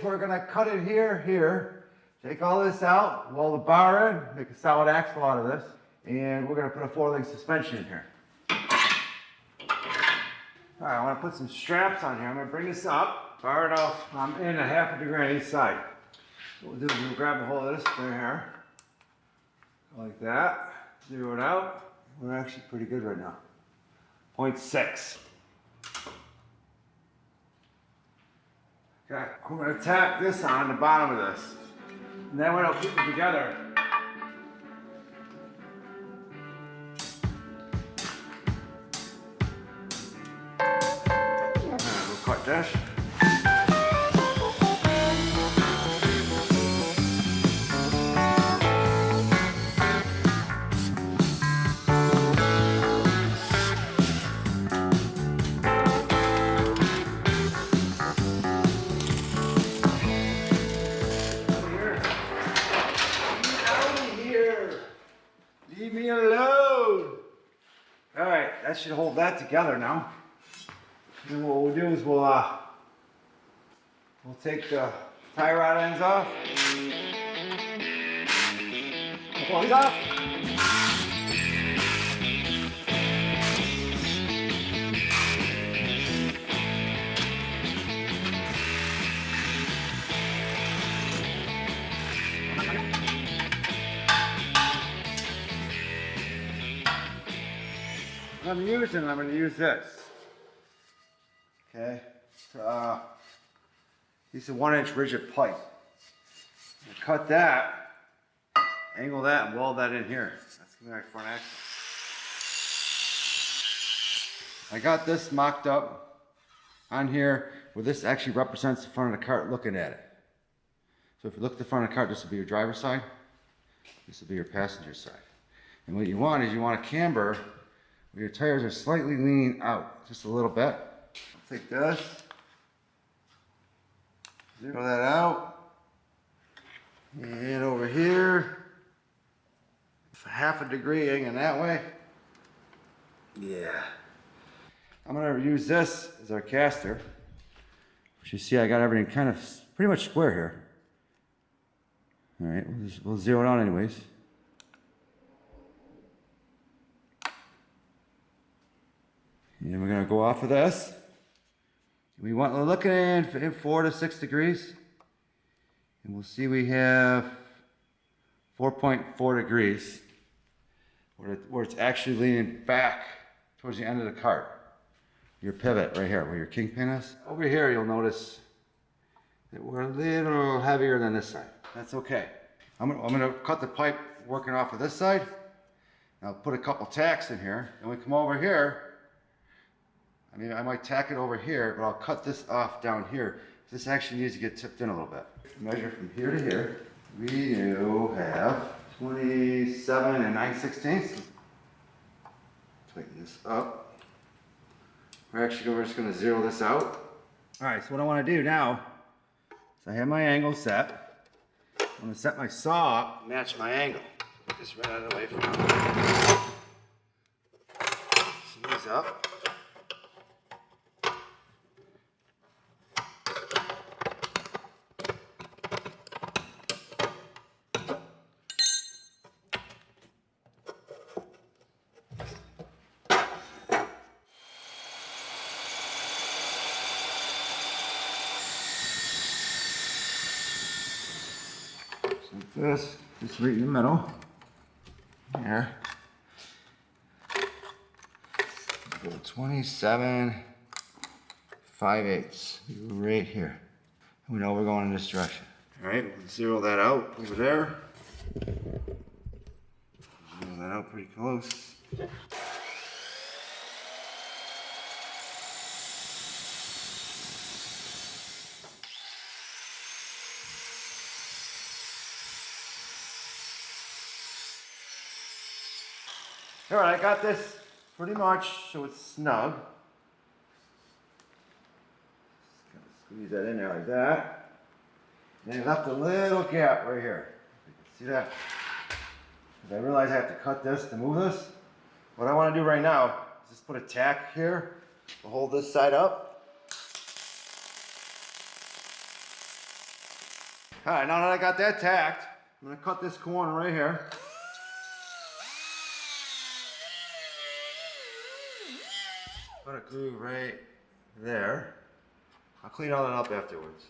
We're gonna cut it here. Take all this out, weld the bar in, make a solid axle out of this, and we're gonna put a 4-link suspension in here. All right, I wanna put some straps on here. I'm gonna bring this up, bar it off. I'm in a 1/2 degree on each side. What we'll do is we'll grab a hold of this right here, like that, zero it out. We're actually pretty good right now. 0.6. Okay, we're gonna tack this on the bottom of this. And then it'll keep it together. We'll cut this. Leave me alone. All right, that should hold that together now. And what we'll do is we'll take the tie rod ends off. Pull these off. I'm going to use this. Okay, piece of 1-inch rigid pipe. Cut that, angle that, and weld that in here. That's gonna be my front axle. I got this mocked up on here where this actually represents the front of the cart looking at it. So if you look at the front of the cart, this will be your driver's side. This will be your passenger side. And what you want is you want a camber where your tires are slightly leaning out, just a little bit. I'll take this, zero that out, and over here, 1/2 degree hanging that way. Yeah. I'm gonna use this as our caster. Which you see I got everything kind of pretty much square here. All right, we'll zero it out anyways. And we're gonna go off of this. We want, we're looking in 4 to 6 degrees. And we'll see we have 4.4 degrees where it's actually leaning back towards the end of the cart. Your pivot right here, where your kingpin is. Over here, you'll notice that we're a little heavier than this side. That's okay. I'm gonna cut the pipe working off of this side. I'll put a couple tacks in here. And we come over here. I mean, I might tack it over here, but I'll cut this off down here. This actually needs to get tipped in a little bit. Measure from here to here. We do have 27 9/16. Tighten this up. We're just going to zero this out. All right, so what I want to do now is I have my angle set. I'm going to set my saw up, match my angle. Put this right out of the way for now. Seize up. This is right in the middle. Here. Go 27 5/8. Right here. We know we're going in this direction. All right, we'll zero that out over there. Zero that out pretty close. All right, I got this pretty much so it's snug. Just kind of squeeze that in there like that. And then left a little gap right here. You can see that. Because I realize I have to cut this to move this. What I want to do right now is just put a tack here to hold this side up. All right, now that I got that tacked, I'm gonna cut this corner right here. Put a groove right there. I'll clean all that up afterwards.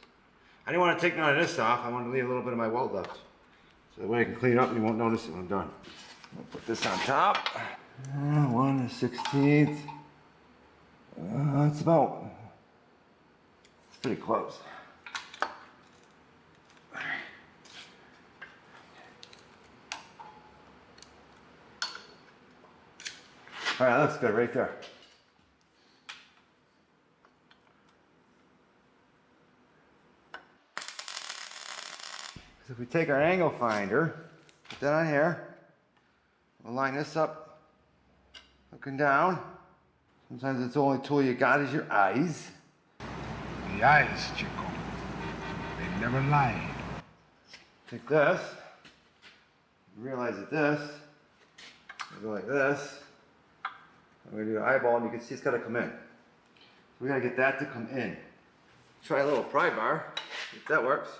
I didn't want to take none of this off. I wanted to leave a little bit of my weld left. So that way I can clean it up and you won't notice it when I'm done. I'll put this on top. 1/16. It's pretty close. All right, that looks good right there. So if we take our angle finder, put that on here, we'll line this up, looking down. Sometimes it's the only tool you got is your eyes. The eyes, Chico. They never lie. Take this, realize that this, go like this. I'm gonna do an eyeball and you can see it's gotta come in. So we gotta get that to come in. Try a little pry bar, if that works.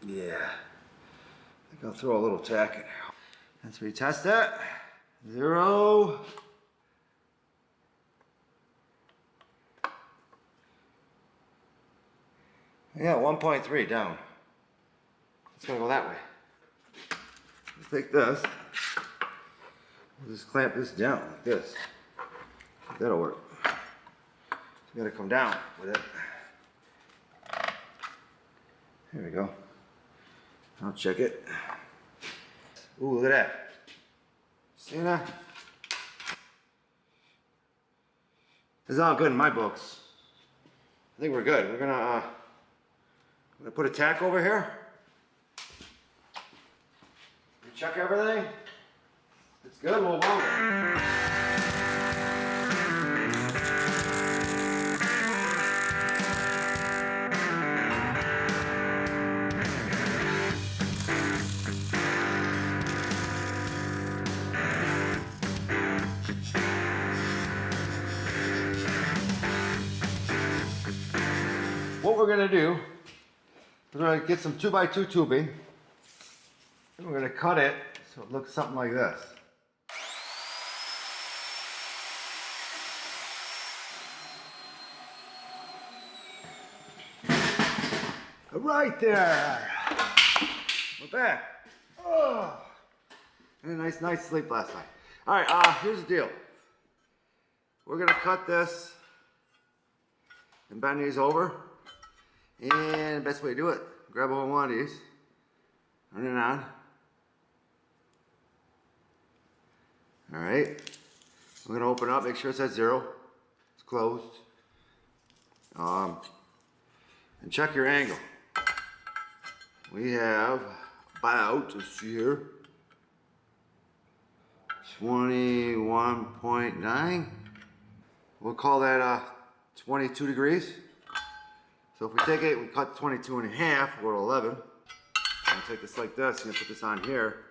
Yeah, I think I'll throw a little tack in there. Let's retest that. 0. Yeah, 1.3 down. It's gonna go that way. Let's take this. We'll just clamp this down like this. That'll work. You gotta come down with it. Here we go. I'll check it. Ooh, look at that. See that? This is all good in my books. I think we're good. We're gonna put a tack over here. Check everything. It's good, we'll weld it. What we're gonna do, we're gonna get some 2x2 tubing, and we're gonna cut it so it looks something like this. Right there. We're back. Oh, and a nice sleep last night. All right, here's the deal. We're gonna cut this and bend these over. And the best way to do it, grab one of these, turn it on. All right, we're gonna open it up, make sure it's at 0. It's closed. And check your angle. We have about, let's see here, 21.9. We'll call that 22 degrees. So if we take it, we cut 22.5, we're at 11. I'm gonna take this like this, and put this on here.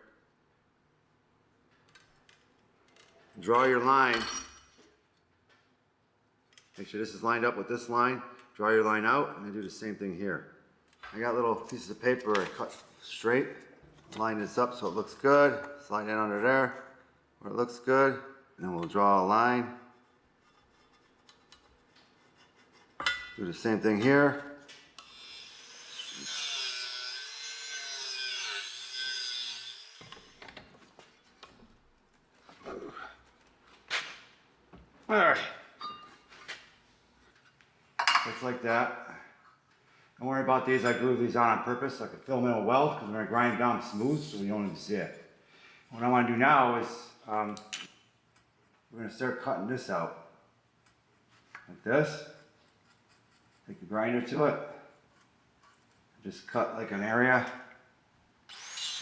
Draw your line. Make sure this is lined up with this line. Draw your line out, and then do the same thing here. I got little pieces of paper I cut straight. Line this up so it looks good. Slide that under there where it looks good. And then we'll draw a line. Do the same thing here. All right. Looks like that. Don't worry about these. I glued these on purpose so I could fill them in with weld because we're going to grind them down smooth so we don't even see it. What I want to do now is we're going to start cutting this out. Like this. Take the grinder to it. Just cut like an area.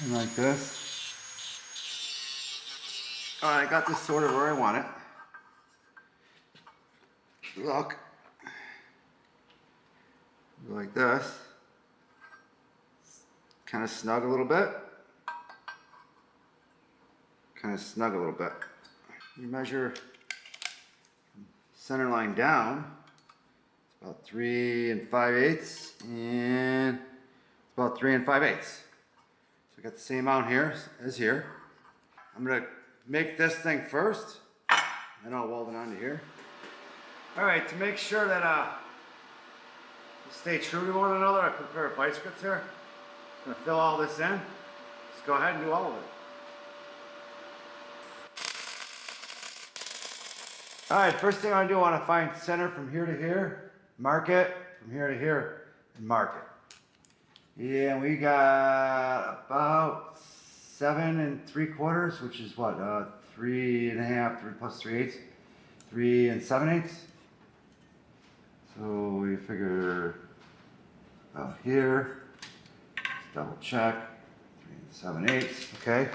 And like this. Alright, I got this sort of where I want it. Look. Go like this. Kind of snug a little bit. Kind of snug a little bit. You measure center line down. It's about 3 5/8, and about 3 5/8. So we got the same amount here as here. I'm gonna make this thing first, then I'll weld it onto here. All right, to make sure that we stay true to one another, I put a pair of vice grips here. I'm gonna fill all this in. Let's go ahead and do all of it. All right, first thing I do, I want to find center from here to here, mark it, from here to here, and mark it. Yeah, we got about 7 3/4, which is what, 3 1/2, 3 plus 3/8, 3 7/8. So we figure about here, let's double check, 3 7/8, okay.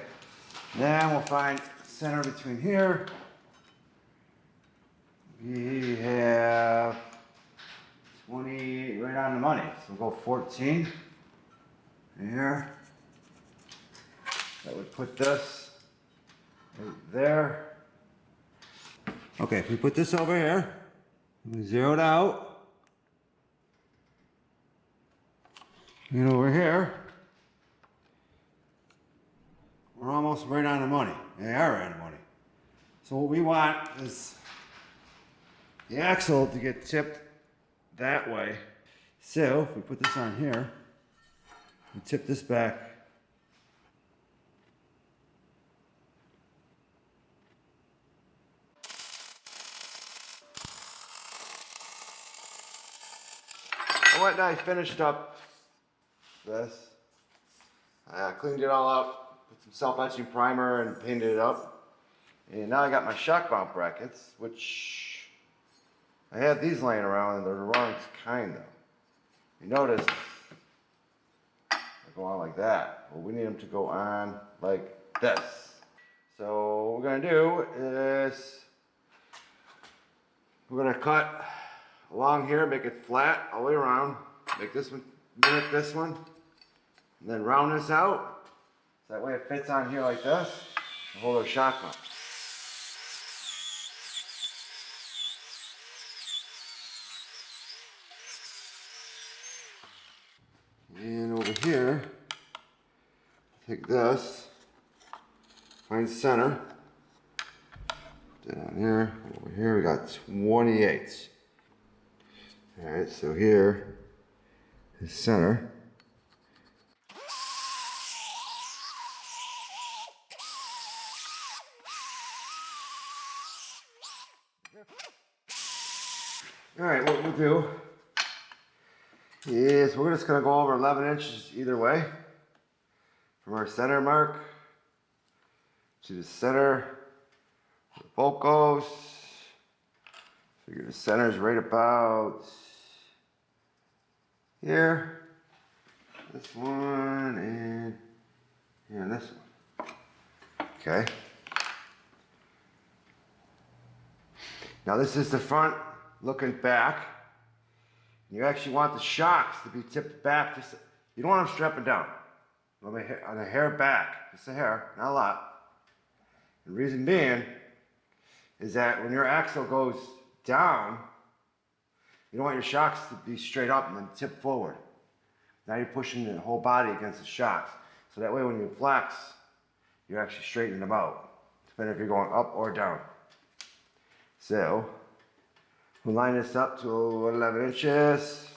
Then we'll find center between here. We have 20 right on the money, so we'll go 14 here. That would put this right there. Okay, if we put this over here, we zero it out. And over here, we're almost right on the money. They are right on the money. So what we want is the axle to get tipped that way. So if we put this on here, we tip this back. I went and I finished up this. I cleaned it all up, put some self-etching primer and painted it up. And now I got my shock mount brackets, which I have these laying around and they're the wrong kind though. You notice they go on like that. Well, we need them to go on like this. So what we're gonna do is we're gonna cut along here, make it flat all the way around, make this one, mimic this one, and then round this out. So that way it fits on here like this and hold our shock mount. And over here, take this, find center, put that on here, over here we got 28. All right, so here is center. All right, what we'll do is we're just gonna go over 11 inches either way from our center mark to the center where the bolt goes. Figure the center is right about here. This one and this one. Okay. Now this is the front looking back. You actually want the shocks to be tipped back. Just, you don't want them strapping down. On the hair back, just a hair, not a lot. The reason being is that when your axle goes down, you don't want your shocks to be straight up and then tip forward. Now you're pushing the whole body against the shocks. So that way when you flex, you're actually straightening them out, depending if you're going up or down. So, we'll line this up to 11 inches.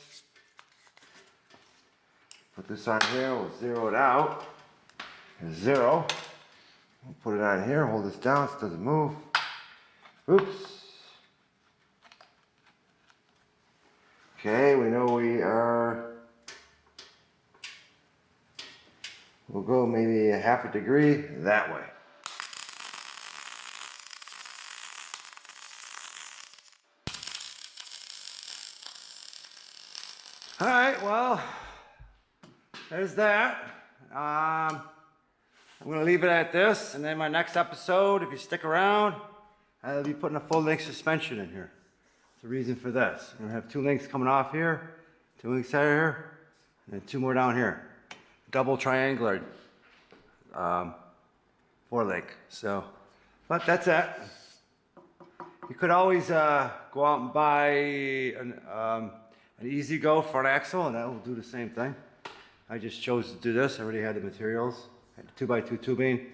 Put this on here, we'll zero it out. There's 0. We'll put it on here, hold this down so it doesn't move. Oops. Okay, we know we are, we'll go maybe a half a degree that way. All right, well, there's that. I'm gonna leave it at this, and then my next episode, if you stick around, I'll be putting a full length suspension in here. That's the reason for this. I'm gonna have 2 links coming off here, 2 links out here, and then 2 more down here. Double triangular 4-link. So, but that's it. You could always go out and buy an Easy Go front axle, and that will do the same thing. I just chose to do this. I already had the materials. I had 2x2 tubing,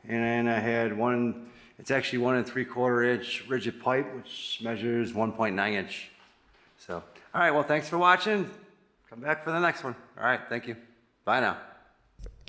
and then I had one, it's actually 1 3/4 inch rigid pipe, which measures 1.9 inch. So, all right, well, thanks for watching. Come back for the next one. All right, thank you. Bye now.